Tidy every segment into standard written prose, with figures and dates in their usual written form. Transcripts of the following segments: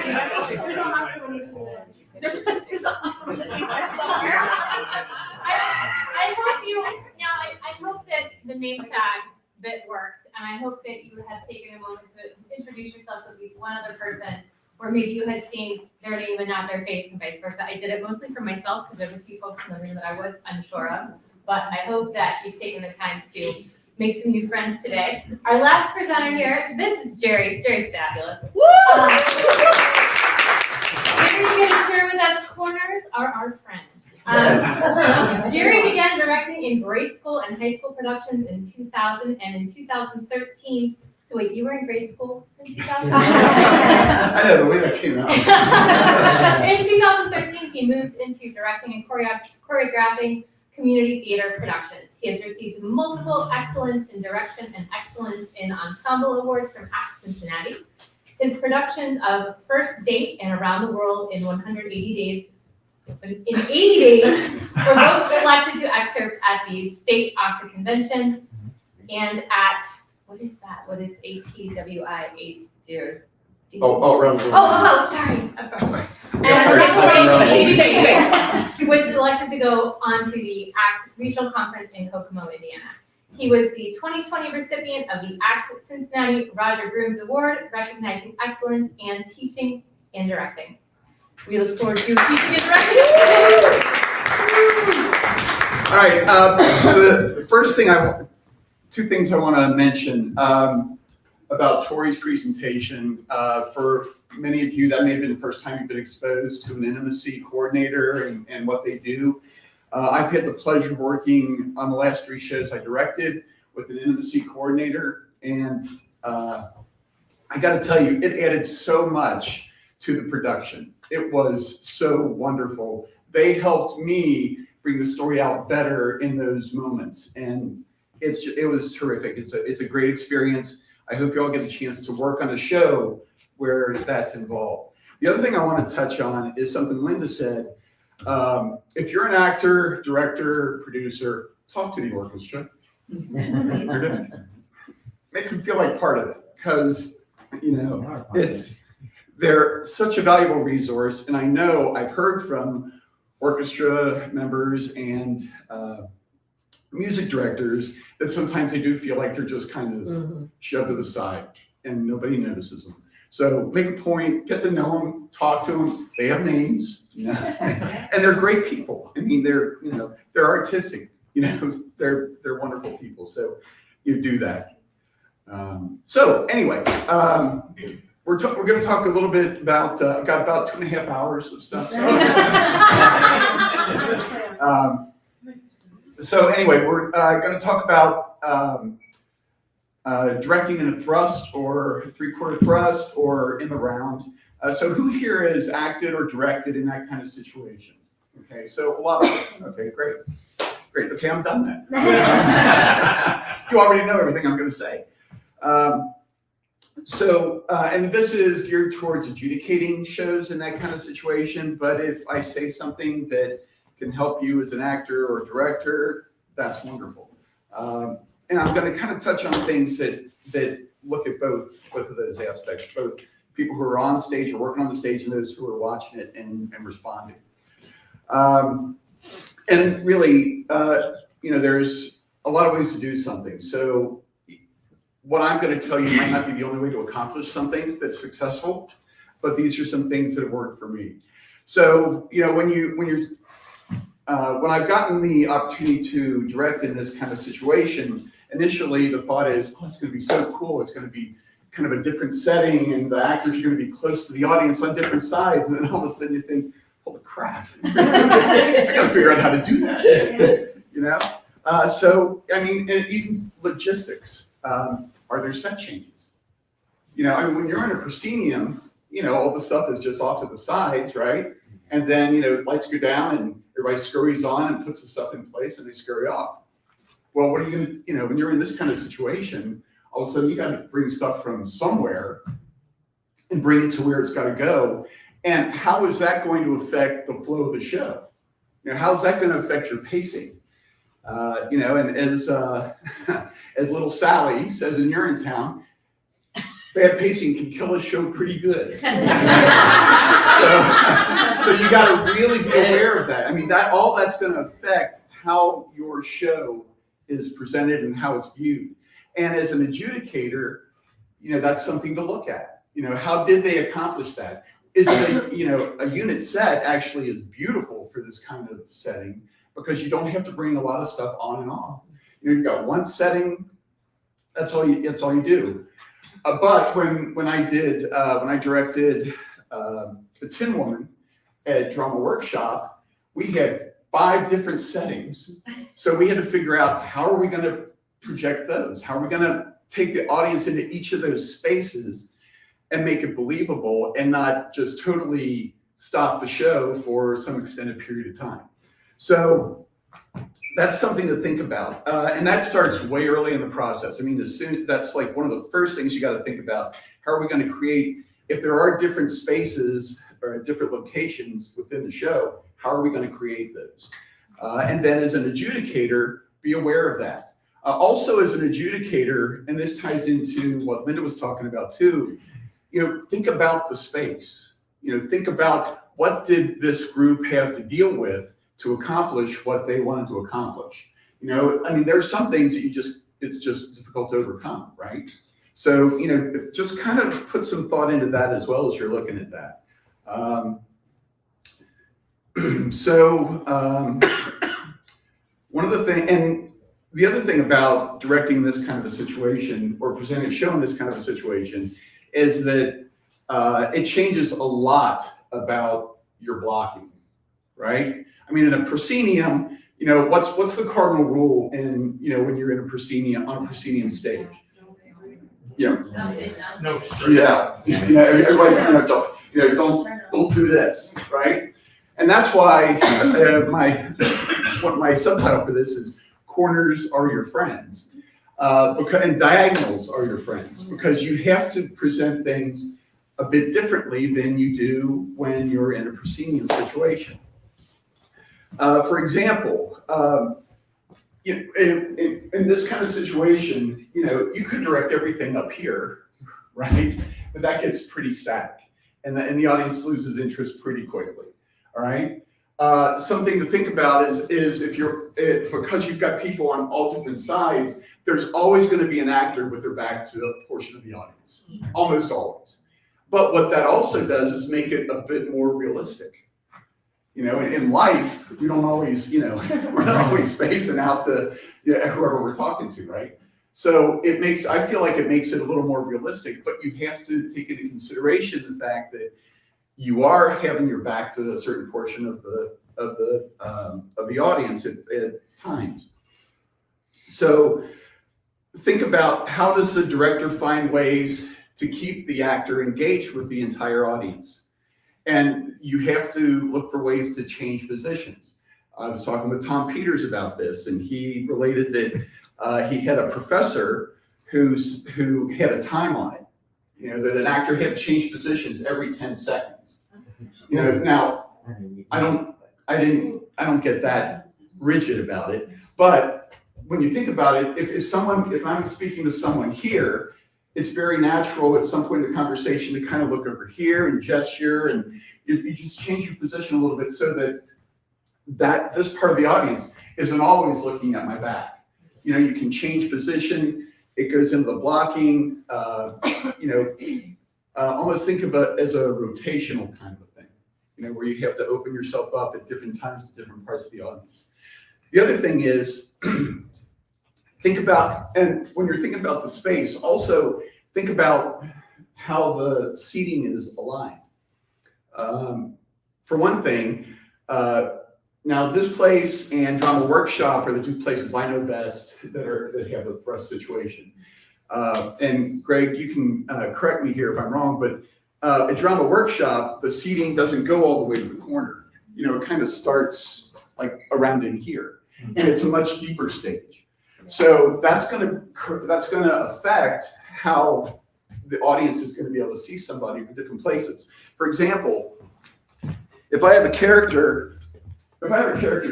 There's a hospital next to it. There's a hospital somewhere. I hope you, now, I hope that the name tag bit works, and I hope that you have taken a moment to introduce yourself to at least one other person, or maybe you had seen their name and not their face, and vice versa. I did it mostly for myself, because there's a few folks in the room that I was unsure of, but I hope that you've taken the time to make some new friends today. Our last presenter here, this is Jerry. Jerry's fabulous. Jerry's going to share with us corners are our friend. Jerry began directing in grade school and high school productions in 2000, and in 2013, so wait, you were in grade school in 2000? I know, the way that came out. In 2013, he moved into directing and choreographing community theater productions. He has received multiple Excellence in Direction and Excellence in Ensemble awards from ACT Cincinnati. His productions of First Date and Around the World in 180 Days, in 80 days, were both selected to excerpt at the State Octa Convention and at, what is that? What is ATWI 8 years? Around the world. Sorry. I'm sorry. And was selected to go on to the ACT Regional Conference in Kokomo, Indiana. He was the 2020 recipient of the ACT Cincinnati Roger Grooms Award, recognizing excellence in teaching and directing. We look forward to teaching and directing. All right, so the first thing two things I want to mention about Tori's presentation. For many of you, that may have been the first time you've been exposed to an intimacy coordinator and what they do. I've had the pleasure of working on the last 3 shows I directed with an intimacy coordinator, and I got to tell you, it added so much to the production. It was so wonderful. They helped me bring the story out better in those moments, and it was terrific. It's a great experience. I hope you all get a chance to work on a show where that's involved. The other thing I want to touch on is something Linda said. If you're an actor, director, producer, talk to the orchestra. Make them feel like part of it, because they're such a valuable resource. And I know I've heard from orchestra members and music directors that sometimes they do feel like they're just kind of shoved to the side and nobody notices them. So make a point, get to know them, talk to them. They have names, and they're great people. I mean, they're artistic. They're wonderful people. So you do that. So anyway, we're going to talk a little bit about. I've got about 2.5 hours of stuff. So anyway, we're going to talk about directing in a thrust or 3/4 thrust or in the round. So who here has acted or directed in that kind of situation? Okay, so a lot of okay, great. Okay, I'm done then. You already know everything I'm going to say. And this is geared towards adjudicating shows in that kind of situation. But if I say something that can help you as an actor or director, that's wonderful. And I'm going to kind of touch on things that look at both of those aspects, both people who are on stage or working on the stage and those who are watching it and responding. And really, there's a lot of ways to do something. So what I'm going to tell you might not be the only way to accomplish something that's successful, but these are some things that have worked for me. So, when I've gotten the opportunity to direct in this kind of situation, initially the thought is, it's going to be so cool. It's going to be kind of a different setting, and the actors are going to be close to the audience on different sides. And then all of a sudden you think, holy crap, I got to figure out how to do that. So, I mean, and even logistics. Are there set changes? When you're in a proscenium, all the stuff is just off to the sides, right? And then, lights go down and everybody scurries on and puts the stuff in place and they scurry off. Well, what are you going to, when you're in this kind of situation, all of a sudden you got to bring stuff from somewhere and bring it to where it's got to go. And how is that going to affect the flow of the show? How's that going to affect your pacing? And as little Sally says in Urinetown, bad pacing can kill a show pretty good. you got to really be aware of that. I mean, all that's going to affect how your show is presented and how it's viewed. And as an adjudicator, that's something to look at. How did they accomplish that? Is it a unit set actually is beautiful for this kind of setting because you don't have to bring a lot of stuff on and off. You've got one setting. That's all you do. But when I directed the Tin Woman at Drama Workshop, we had 5 different settings. So we had to figure out how are we going to project those? How are we going to take the audience into each of those spaces and make it believable and not just totally stop the show for some extended period of time. So that's something to think about. And that starts way early in the process. I mean, that's like one of the first things you got to think about. How are we going to create, if there are different spaces or different locations within the show, how are we going to create those? And then as an adjudicator, be aware of that. Also as an adjudicator, and this ties into what Linda was talking about too, think about the space. Think about what did this group have to deal with to accomplish what they wanted to accomplish. I mean, there are some things that it's just difficult to overcome, right? So, just kind of put some thought into that as well as you're looking at that. One of the things, and the other thing about directing this kind of a situation or presenting a show in this kind of a situation is that it changes a lot about your blocking, right? I mean, in a proscenium, what's the cardinal rule in, when you're in a proscenium, on a proscenium stage? Yeah. No. Yeah. Everybody's, don't do this, right? And that's why my subtitle for this is corners are your friends, and diagonals are your friends, because you have to present things a bit differently than you do when you're in a proscenium situation. For example, in this kind of situation, you could direct everything up here, right? But that gets pretty static, and the audience loses interest pretty quickly. All right. Something to think about is because you've got people on all different sides, there's always going to be an actor with their back to a portion of the audience, almost always. But what that also does is make it a bit more realistic. In life, we don't always, we're not always facing out to whoever we're talking to, right? So I feel like it makes it a little more realistic, but you have to take into consideration the fact that you are having your back to a certain portion of the audience at times. So think about, how does the director find ways to keep the actor engaged with the entire audience? And you have to look for ways to change positions. I was talking with Tom Peters about this, and he related that he had a professor who had a time on it. That an actor had to change positions every 10 seconds. Now I don't get that rigid about it, but when you think about it, if I'm speaking to someone here, it's very natural at some point in the conversation to kind of look over here and gesture, and you just change your position a little bit so that this part of the audience isn't always looking at my back. You can change position. It goes into the blocking, almost think of it as a rotational kind of a thing, where you have to open yourself up at different times to different parts of the audience. The other thing is, think about, and when you're thinking about the space, also think about how the seating is aligned. For one thing, now this place and Drama Workshop are the 2 places I know best that have a thrust situation. And Greg, you can correct me here if I'm wrong, but at Drama Workshop, the seating doesn't go all the way to the corner. It kind of starts like around in here, and it's a much deeper stage. So that's going to affect how the audience is going to be able to see somebody from different places. For example, if I have a character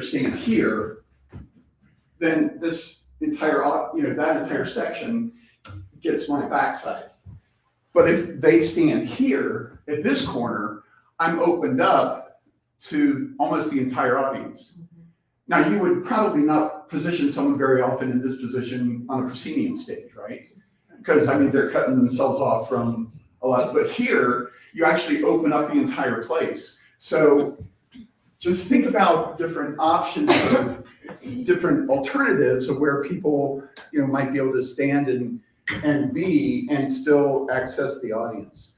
stand here, then this entire, that entire section gets my backside. But if they stand here at this corner, I'm opened up to almost the entire audience. Now, you would probably not position someone very often in this position on a proscenium stage, right? Because, I mean, they're cutting themselves off from a lot, but here, you actually open up the entire place. So just think about different options of different alternatives of where people, you know, might be able to stand and be and still access the audience.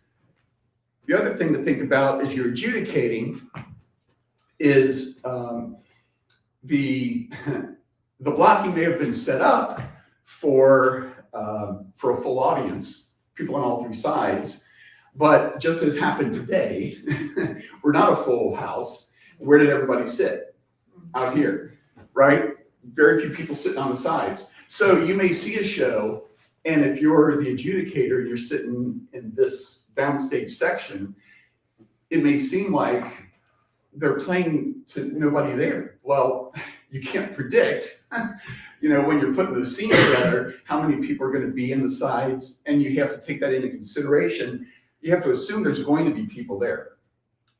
The other thing to think about as you're adjudicating is the blocking may have been set up for a full audience, people on all three sides, but just as happened today, we're not a full house. Where did everybody sit? Out here, right? Very few people sitting on the sides. So you may see a show, and if you're the adjudicator and you're sitting in this downstage section, it may seem like they're playing to nobody there. Well, you can't predict, you know, when you're putting the scene together, how many people are going to be in the sides, and you have to take that into consideration. You have to assume there's going to be people there.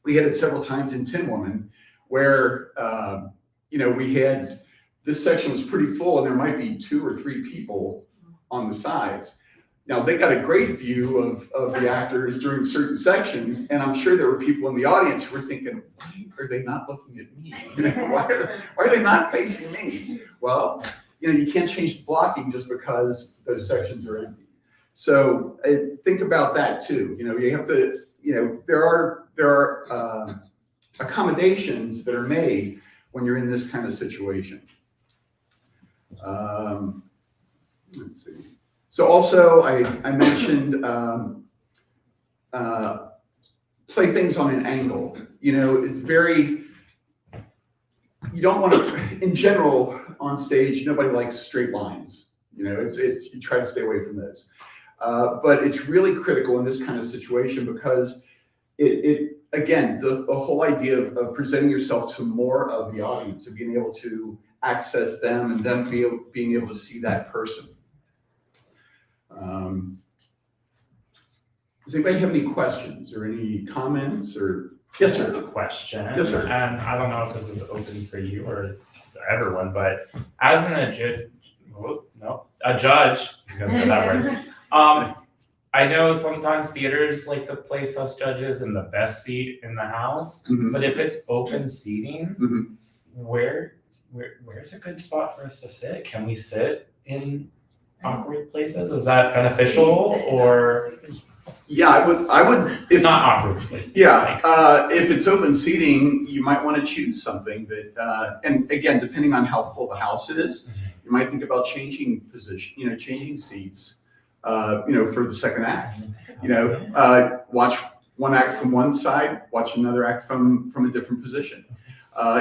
We had it several times in Tin Woman where, you know, we had, this section was pretty full and there might be 2 or 3 people on the sides. Now, they got a great view of the actors during certain sections, and I'm sure there were people in the audience who were thinking, why are they not looking at me? You know, why are they not facing me? Well, you know, you can't change the blocking just because those sections are empty. So think about that too. You know, you have to, you know, there are accommodations that are made when you're in this kind of situation. Let's see. So also, I mentioned play things on an angle. You know, it's very, you don't want to, in general, on stage, nobody likes straight lines. You know, it's you try to stay away from those. But it's really critical in this kind of situation because it again, the whole idea of presenting yourself to more of the audience and being able to access them and them being able to see that person. Does anybody have any questions or any comments or? Yes, sir. I have a question. Yes, sir. And I don't know if this is open for you or everyone, but as a judge, I'm gonna say that word. I know sometimes theaters like to place us judges in the best seat in the house, but if it's open seating, where's a good spot for us to sit? Can we sit in awkward places? Is that beneficial or? Yeah, I would. If not awkward places. Yeah, if it's open seating, you might want to choose something that, and again, depending on how full the house is, you might think about changing position, you know, changing seats, you know, for the second act. You know, watch one act from one side, watch another act from a different position.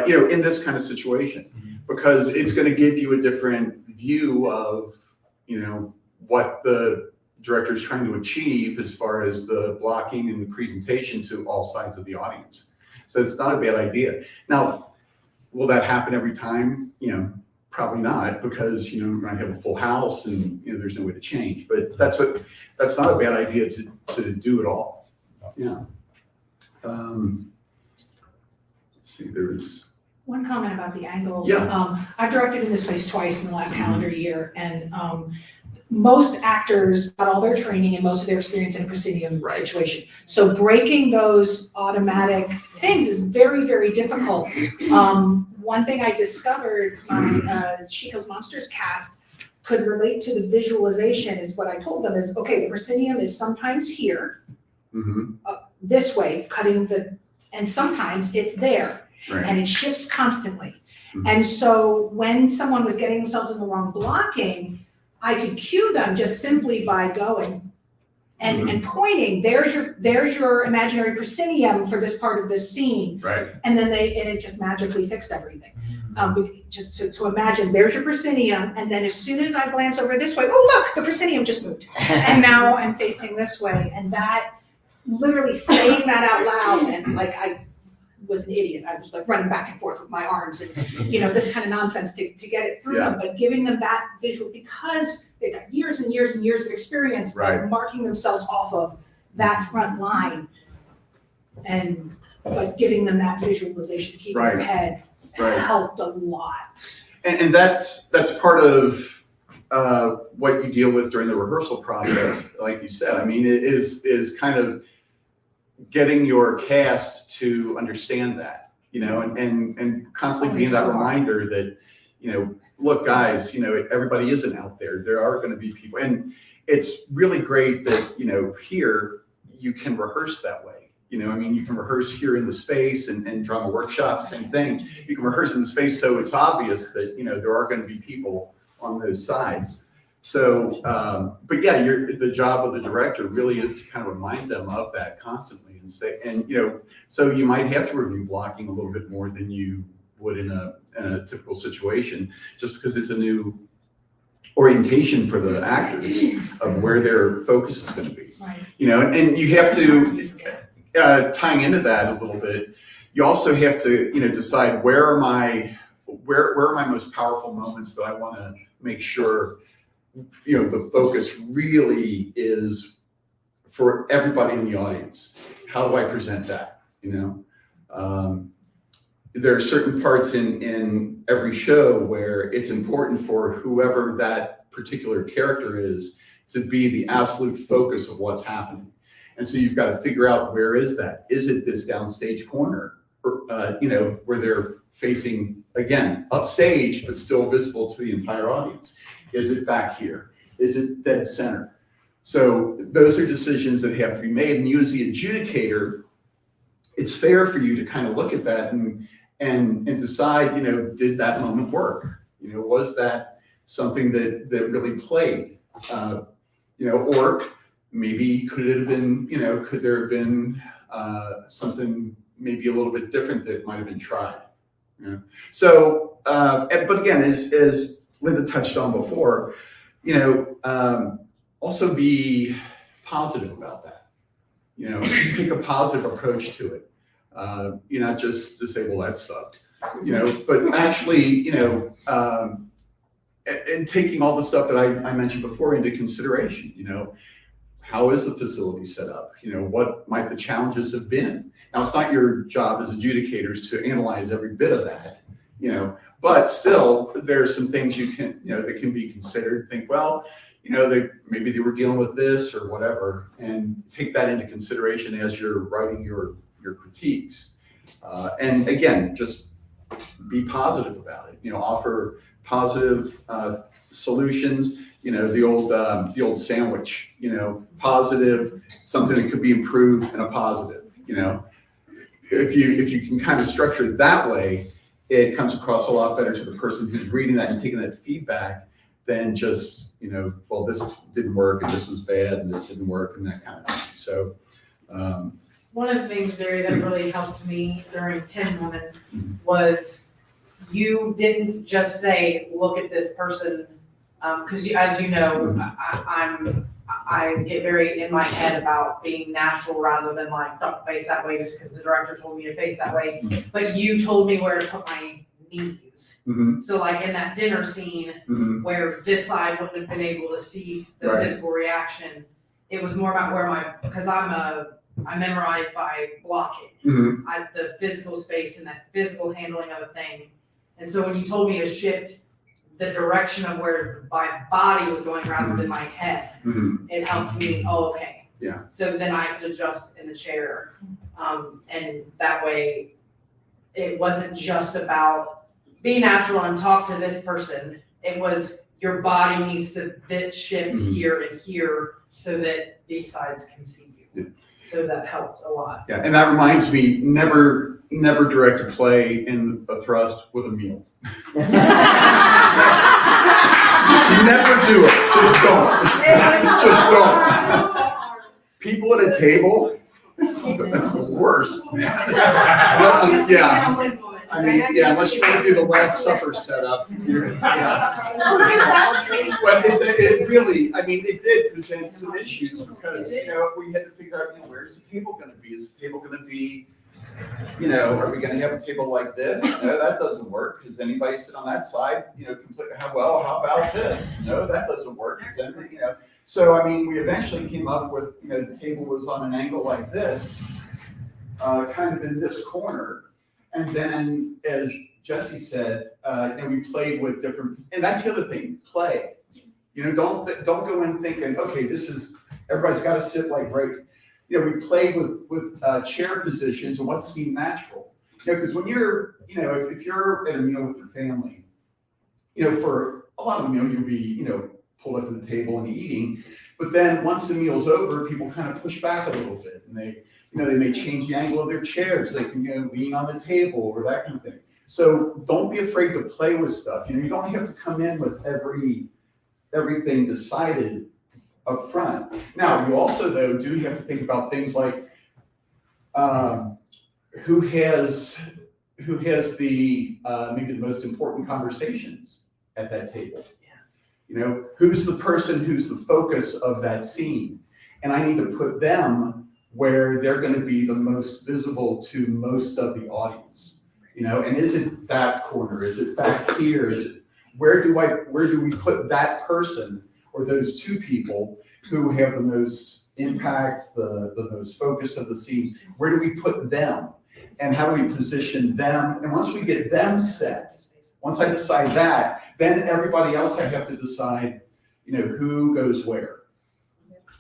You know, in this kind of situation, because it's going to give you a different view of, you know, what the director is trying to achieve as far as the blocking and the presentation to all sides of the audience. So it's not a bad idea. Now, will that happen every time? You know, probably not, because, you know, you might have a full house and, you know, there's no way to change. But that's not a bad idea to do at all. Yeah. Let's see, there's one comment about the angles. Yeah. I've directed in this place twice in the last calendar year, and most actors got all their training and most of their experience in a proscenium situation. So breaking those automatic things is very, very difficult. One thing I discovered on Chico's Monsters cast could relate to the visualization is what I told them is, okay, the proscenium is sometimes here, this way, cutting and sometimes it's there, and it shifts constantly. And so when someone was getting themselves in the wrong blocking, I could cue them just simply by going and pointing. There's your imaginary proscenium for this part of this scene. right. And then it just magically fixed everything. Just to imagine, there's your proscenium, and then as soon as I glance over this way, oh look, the proscenium just moved, and now I'm facing this way. And that, literally saying that out loud, and like I was an idiot. I was like running back and forth with my arms and, you know, this kind of nonsense to get it through them, but giving them that visual, because they got years and years and years of experience of marking themselves off of that front line. And but giving them that visualization to keep in their Right. head Right. helped a lot. And that's part of what you deal with during the rehearsal process, like you said. I mean, it is kind of getting your cast to understand that, you know, and constantly being that reminder that, you know, look, guys, you know, everybody isn't out there. There are going to be people, and it's really great that, you know, here you can rehearse that way. You know, I mean, you can rehearse here in the space and drama workshops, same thing. You can rehearse in the space, so it's obvious that, you know, there are going to be people on those sides. So, but yeah, the job of the director really is to kind of remind them of that constantly and say, and, you know, so you might have to review blocking a little bit more than you would in a typical situation, just because it's a new orientation for the actors of where their focus is going to be. Right. You know, and you have to, tying into that a little bit, you also have to, you know, decide where are my most powerful moments that I want to make sure, you know, the focus really is for everybody in the audience. How do I present that? You know, there are certain parts in every show where it's important for whoever that particular character is to be the absolute focus of what's happening. And so you've got to figure out, where is that? Is it this downstage corner, or, you know, where they're facing, again, upstage, but still visible to the entire audience? Is it back here? Is it dead center? So those are decisions that have to be made. And you as the adjudicator, it's fair for you to kind of look at that and decide, you know, did that moment work? You know, was that something that really played? You know, or maybe could it have been, you know, could there have been something maybe a little bit different that might have been tried? You know? So, but again, as Linda touched on before, you know, also be positive about that. You know, take a positive approach to it. You're not just to say, well, that sucked, you know, but actually, you know, and taking all the stuff that I mentioned before into consideration. You know, how is the facility set up? You know, what might the challenges have been? Now, it's not your job as adjudicators to analyze every bit of that, you know, but still, there are some things you can, you know, that can be considered. Think, well, you know, maybe they were dealing with this or whatever, and take that into consideration as you're writing your critiques. And again, just be positive about it. You know, offer positive solutions. You know, the old sandwich. You know, positive, something that could be improved, and a positive. You know, if you can kind of structure it that way, it comes across a lot better to the person who's reading that and taking that feedback than just, you know, well, this didn't work and this was bad and this didn't work and that kind of thing. So. One of the things, Jerry, that really helped me during Tin Woman was you didn't just say, look at this person, because as you know, I get very in my head about being natural rather than like, don't face that way just because the director told me to face that way. But you told me where to put my knees. Mm-hmm. So like in that dinner scene where this side wouldn't have been able to see the Right. physical reaction, it was more about where because I memorize by blocking. The physical space and that physical handling of a thing. And so when you told me to shift the direction of where my body was going rather than my head, it helped me, okay. Yeah. So then I could adjust in the chair. And that way it wasn't just about be natural and talk to this person. It was your body needs to shift here and here so that these sides can see you. Yeah. So that helped a lot. Yeah, and that reminds me, never direct a play in a thrust with a meal. Never do it. Just don't. Just don't. People at a table, that's the worst. Well, yeah. I mean, yeah, unless you want to do the Last Supper setup. But it really, I mean, it did present some issues because, you know, we had to figure out, you know, where's the table going to be? Is the table going to be, you know, are we going to have a table like this? No, that doesn't work. Does anybody sit on that side? You know, completely. How about this? No, that doesn't work. You know, so I mean, we eventually came up with, you know, the table was on an angle like this, kind of in this corner. And then, as Jesse said, we played with different, and that's the other thing, play. Don't go in thinking, okay, everybody's got to sit like right. We played with chair positions and what seemed natural. Because when you're, if you're at a meal with your family, for a lot of the meal, you'll be, pulled up to the table and eating. But then once the meal's over, people kind of push back a little bit, and they may change the angle of their chairs. They can, lean on the table or that kind of thing. So don't be afraid to play with stuff. You don't have to come in with everything decided up front. Now, you also, though, do have to think about things like who has the maybe the most important conversations at that table. Who's the person who's the focus of that scene, and I need to put them where they're going to be the most visible to most of the audience. And is it that corner? Is it back here? Where do we put that person or those two people who have the most impact, the most focus of the scenes? Where do we put them? And how do we position them? And once we get them set, once I decide that, then everybody else I have to decide, who goes where.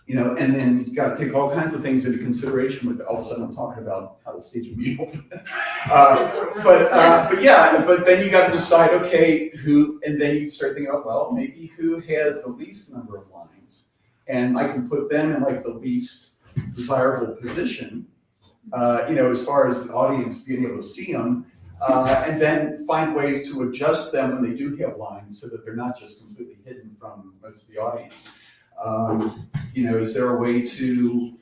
And then you got to take all kinds of things into consideration with all of a sudden I'm talking about how to stage a meal. But then you got to decide, okay, who, and then you start thinking about, well, maybe who has the least number of lines, and I can put them in like the least desirable position, as far as the audience being able to see them, and then find ways to adjust them when they do have lines so that they're not just completely hidden from most of the audience. Is there a way to,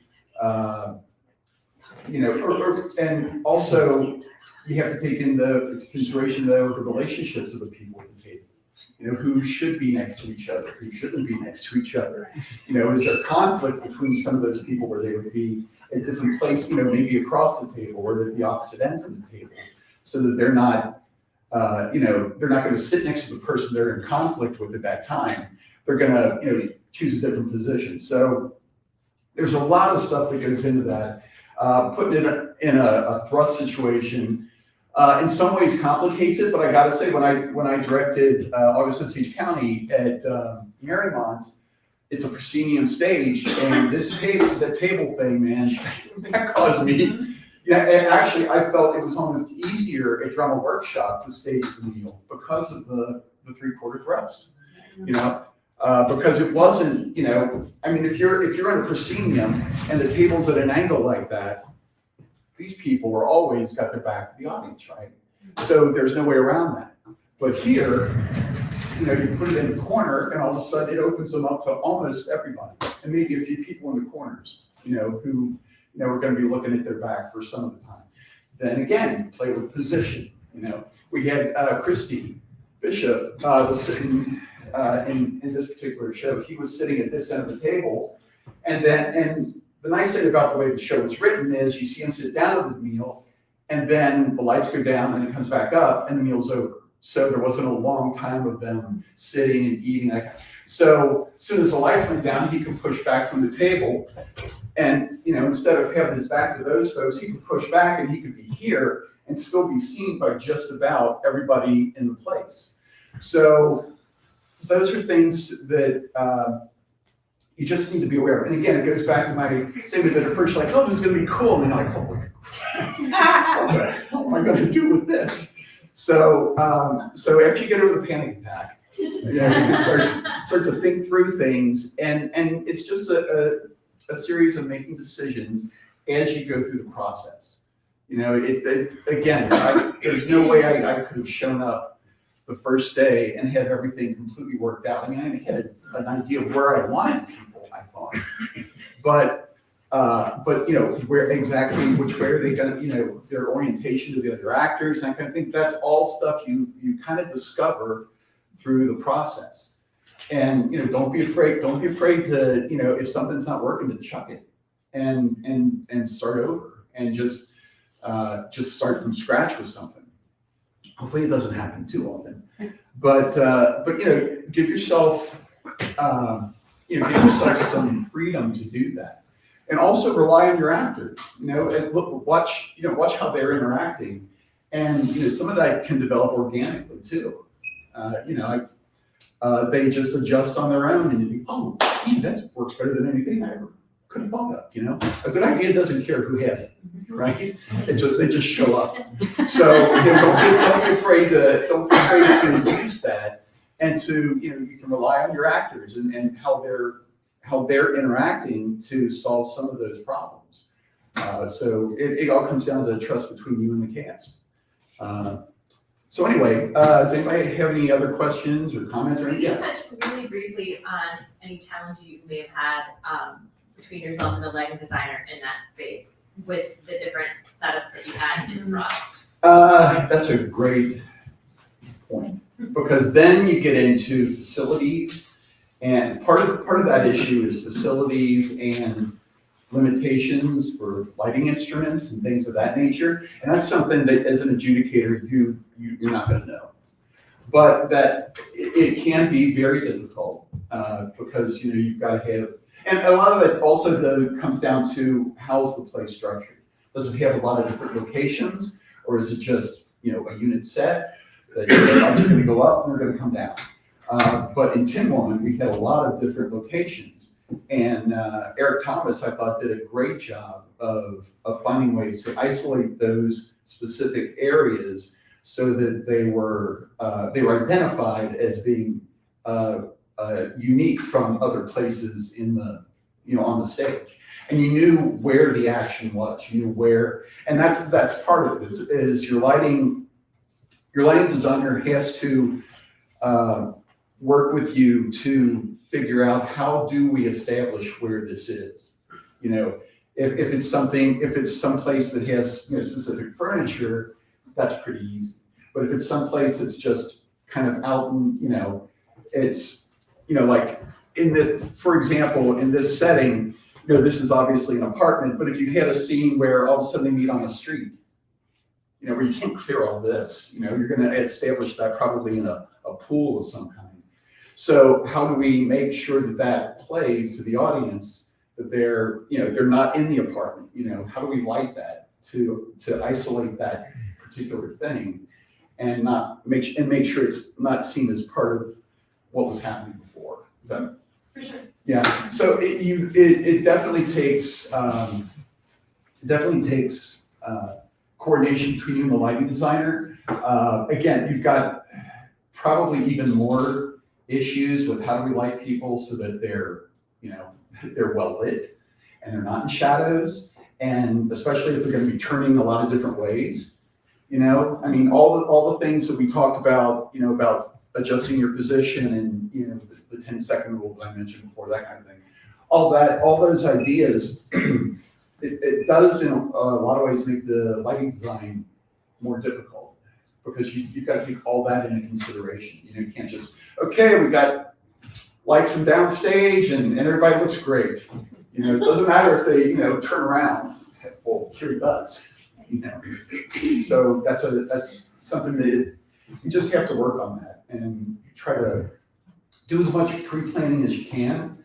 and also you have to take into consideration the relationships of the people at the table. Who should be next to each other, who shouldn't be next to each other. Is there conflict between some of those people where they would be at different places, maybe across the table or at the opposite ends of the table, so that they're not, they're not going to sit next to the person they're in conflict with at that time. They're going to, choose a different position. So there's a lot of stuff that goes into that. Putting it in a thrust situation, in some ways complicates it, but I gotta say, when I directed August Osage County at Marymount, it's a proscenium stage, and the table thing, man, that caused me. And actually, I felt it was almost easier at Drama Workshop to stage the meal because of the 3/4 thrust. Because it wasn't, if you're in a proscenium and the table's at an angle like that, these people are always got their back to the audience, right? So there's no way around that. But here, you put it in the corner, and all of a sudden it opens them up to almost everybody, and maybe a few people in the corners, who are going to be looking at their back for some of the time. Then again, play with position. We had Christy Bishop was sitting. In this particular show, he was sitting at this end of the table, and the nice thing about the way the show was written is you see him sit down at the meal, and then the lights go down, and it comes back up, and the meal's over. So there wasn't a long time of them sitting and eating. So as soon as the lights went down, he could push back from the table, and instead of having his back to those folks, he could push back, and he could be here and still be seen by just about everybody in the place. So those are things that you just need to be aware of. And again, it goes back to my statement that at first you're like, oh, this is going to be cool. And then you're like, oh, what am I going to do with this? So after you get over the panic attack, you can start to think through things. And it's just a series of making decisions as you go through the process. Again, there's no way I could have shown up the first day and have everything completely worked out. I had an idea of where I wanted people, I thought, but where exactly, which way are they gonna, their orientation to the other actors, and that kind of thing. That's all stuff you kind of discover through the process. And don't be afraid to, if something's not working, to chuck it and start over and just start from scratch with something. Hopefully it doesn't happen too often, but give yourself some freedom to do that. And also rely on your actors, and watch how they're interacting. And, some of that can develop organically too. They just adjust on their own and you think, oh, gee, that works better than anything I ever could have thought of, A good idea doesn't care who has it, right? They just show up. So don't be afraid to use that, and to, you can rely on your actors and how they're interacting to solve some of those problems. So it all comes down to trust between you and the cast. So anyway, does anybody have any other questions or comments or Could anything? you touch really briefly on any challenge you may have had between yourself and the lighting designer in that space with the different setups that you had in Frost? That's a great point, because then you get into facilities, and part of that issue is facilities and limitations for lighting instruments and things of that nature. And that's something that as an adjudicator, you're not gonna know. But that it can be very difficult, because, you've got to have, and a lot of it also comes down to how's the play structured. Does it have a lot of different locations, or is it just, a unit set that the lights are gonna go up and they're gonna come down? But in Tin Woman, we had a lot of different locations. And Eric Thomas, I thought, did a great job of finding ways to isolate those specific areas so that they were identified as being unique from other places in on the stage. And you knew where the action was. You knew where, and that's part of it. Is your lighting designer has to work with you to figure out how do we establish where this is. If it's someplace that has specific furniture, that's pretty easy. But if it's someplace that's just kind of out in, it's like for example, in this setting, this is obviously an apartment, but if you had a scene where all of a sudden they meet on the street, where you can't clear all this, you're going to establish that probably in a pool of some kind. So how do we make sure that plays to the audience, that they're not in the apartment? How do we light that to isolate that particular thing and make sure it's not seen as part of what was happening before? Is that? For sure. Yeah. So it definitely takes coordination between you and the lighting designer. Again, you've got probably even more issues with how do we light people so that they're well lit and they're not in shadows, and especially if they're going to be turning a lot of different ways. All the things that we talked about, about adjusting your position and the 10-second rule that I mentioned before, that kind of thing. All those ideas, it does in a lot of ways make the lighting design more difficult, because you've got to take all that into consideration. You can't just, okay, we got lights from downstage and everybody looks great. It doesn't matter if they, turn around. Well, here it does. So that's something that you just have to work on that and try to do as much pre-planning as you can.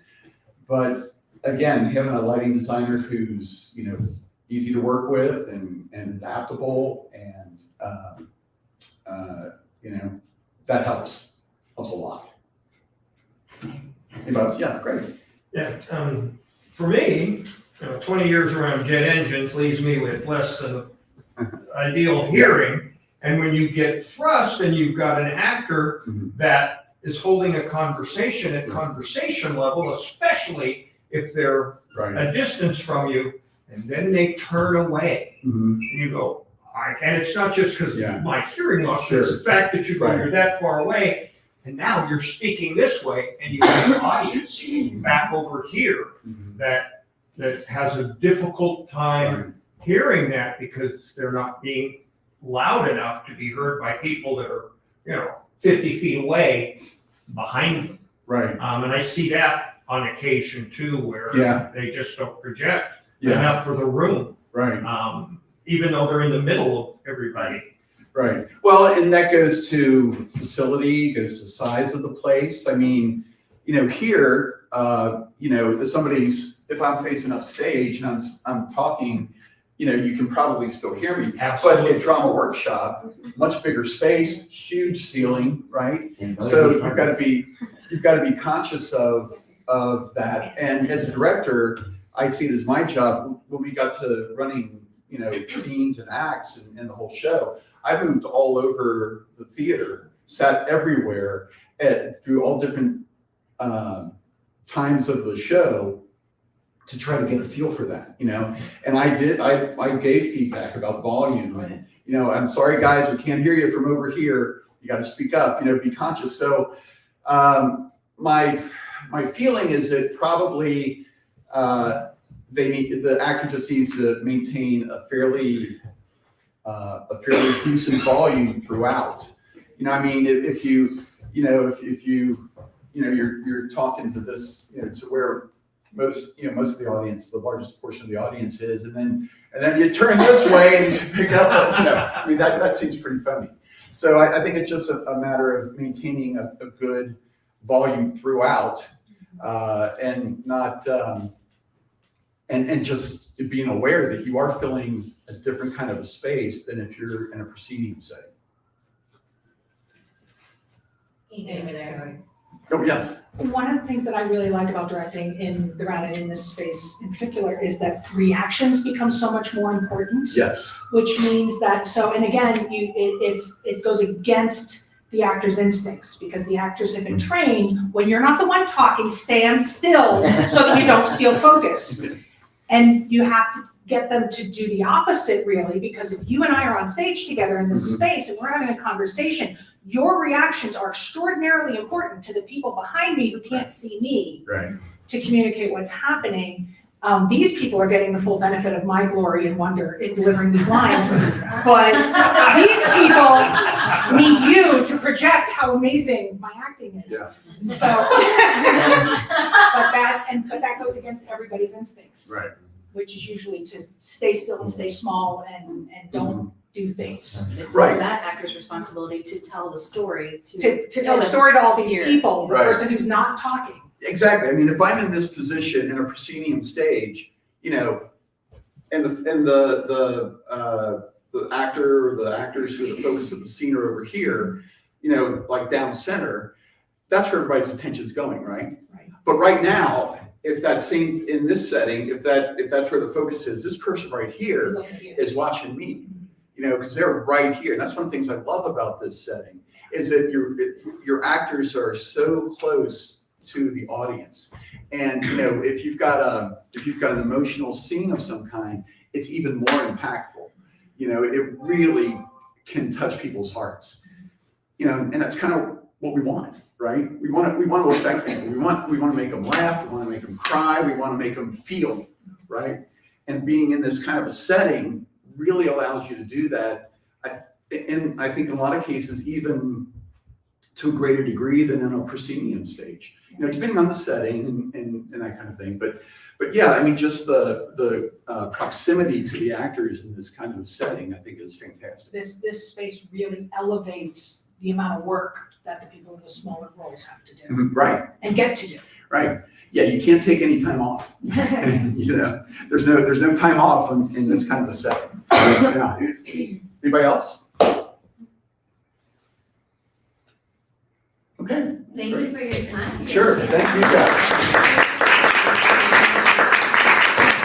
But again, having a lighting designer who's, easy to work with and adaptable and, that helps a lot. Anybody else? Yeah, great. Yeah, for me, 20 years around jet engines leaves me with less than ideal hearing. And when you get thrust and you've got an actor that is holding a conversation at conversation level, especially if they're a distance from you, and then they turn away, and you go, and it's not just because of my hearing loss, it's the fact that you're that far away, and now you're speaking this way, and you have an audience back over here that has a difficult time hearing that, because they're not being loud enough to be heard by people that are 50 feet away behind them. Right. And I see that on occasion too, where they just don't project enough for the room. Right. Even though they're in the middle of everybody. Right. Well, and that goes to facility, goes to size of the place. here, if I'm facing up stage and I'm talking, you can probably still hear me. But Absolutely. at drama workshop, much bigger space, huge ceiling, right? So you've got to be conscious of that. And as a director, I see it as my job when we got to running, scenes and acts and the whole show. I moved all over the theater, sat everywhere through all different times of the show to try to get a feel for that, And I gave feedback about volume. And, I'm sorry, guys, we can't hear you from over here. You got to speak up, be conscious. So my feeling is that probably the actor just needs to maintain a fairly decent volume throughout. If you're talking to this, to where most of the audience, the largest portion of the audience is, and then you turn this way and you pick up, that seems pretty funny. So I think it's just a matter of maintaining a good volume throughout, and not, and just being aware that you are filling a different kind of a space than if you're in a proscenium setting. Over there. Oh, yes. One of the things that I really like about directing in the round and in this space in particular is that reactions become so much more important. Yes. Which means that, and again, it goes against the actor's instincts, because the actors have been trained, when you're not the one talking, stand still so that you don't steal focus. And you have to get them to do the opposite, really, because if you and I are on stage together in this space and we're having a conversation, your reactions are extraordinarily important to the people behind me who can't see me, Right. to communicate what's happening. These people are getting the full benefit of my glory and wonder in delivering these lines, but these people need you to project how amazing my acting is. Yeah. So, but that goes against everybody's instincts. Right. Which is usually to stay still and stay small and don't do things. It's Right. that actor's responsibility to tell the story To tell the story to all these Here. people, the Right. person who's not talking. Exactly. If I'm in this position in a proscenium stage, and the actor or the actors who are the focus of the scene are over here, like down center, that's where everybody's attention's going, right? Right. But right now, if that scene in this setting, if that's where the focus is, this person right He's here looking at you. is watching me, because they're right here. And that's one of the things I love about this setting, is that your actors are so close to the audience. And if you've got an emotional scene of some kind, it's even more impactful. It really can touch people's hearts. And that's kind of what we want, right? We want to affect people. We want to make them laugh. We want to make them cry. We want to make them feel, right? And being in this kind of a setting really allows you to do that. And I think in a lot of cases, even to a greater degree than in a proscenium stage. Depending on the setting and that kind of thing. But yeah, just the proximity to the actors in this kind of setting, I think, is fantastic. This space really elevates the amount of work that the people in the smaller roles have to do. Right. And get to do. Right. Yeah, you can't take any time off. There's no time off in this kind of a setting. Yeah. Anybody else? Okay. Thank you for your time. Sure. Thank you guys.